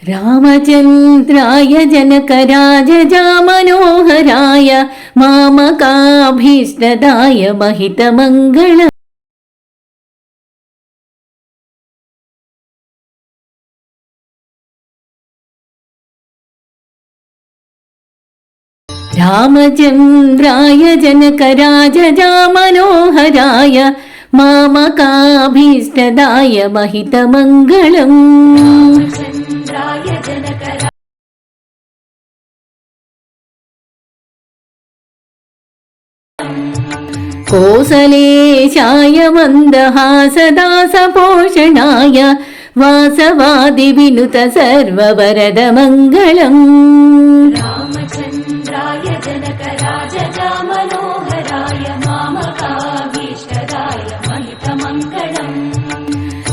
रामचन्द्राय जनकराजजामनोहराय मामकाभीष्टदाय महितमङ्गलम्। रामचन्द्राय जनकराजजामनोहराय मामकाभीष्टदाय महितमङ्गलम्। कोसलेशाय मन्दहासदासपोषणाय वासवादिविनुत सर्ववरदमङ्गलम्। रामचन्द्राय जनकराजजामनोहराय मामकाभीष्टदाय महितमङ्गलम्।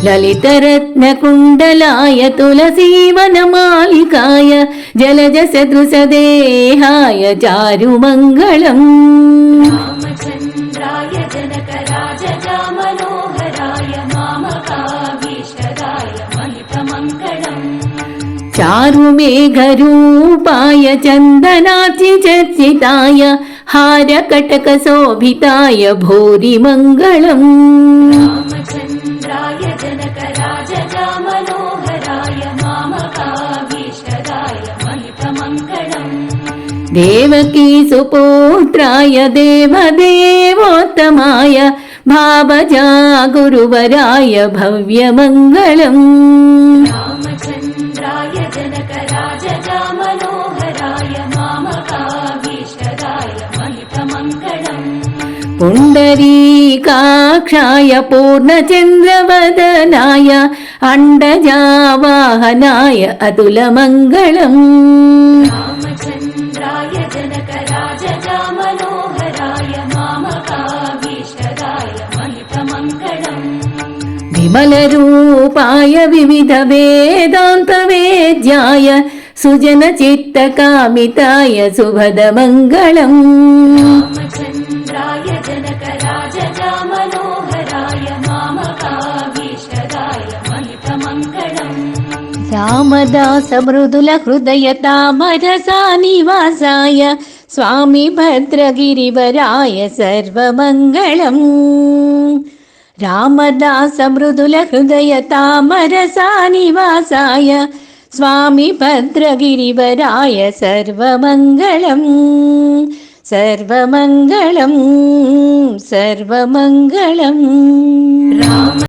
ललितरत्नकुण्डलाय तुलसीवनमालिकाय जलजसदृशदेहाय चारुमङ्गलम्। रामचन्द्राय जनकराजजामनोहराय मामकाभीष्टदाय महितमङ्गलम्। चारुमेघरूपाय चन्दनार्चिचर्चिताय हारकटकशोभिताय भूरिमङ्गलम्। रामचन्द्राय जनकराजजामनोहराय मामकाभीष्टदाय महितमङ्गलम्। Devaki सुपुत्राय देवदेवोत्तमाय भावजा गुरुवराय भव्यमङ्गलम्। रामचन्द्राय जनकराजजामनोहराय मामकाभीष्टदाय महितमङ्गलम्। पुण्डरीकाक्षाय पूर्णचन्द्रवदनाय अण्डजावाहनाय अतुलमङ्गलम्। रामचन्द्राय जनकराजजामनोहराय मामकाभीष्टदाय महितमङ्गलम्। विमलरूपाय विविधवेदान्तवेद्याय सुजनचित्तकामिताय सुभदमङ्गलम्। रामचन्द्राय जनकराजजामनोहराय मामकाभीष्टदाय महितमङ्गलम्। रामदासमृदुलहृदयतामरसानिवासाय Swami भद्रगिरिवराय सर्वमङ्गलम्। रामदासमृदुलहृदयतामरसानिवासाय Swami भद्रगिरिवराय सर्वमङ्गलम्। सर्वमङ्गलम् सर्वमङ्गलम्। Ram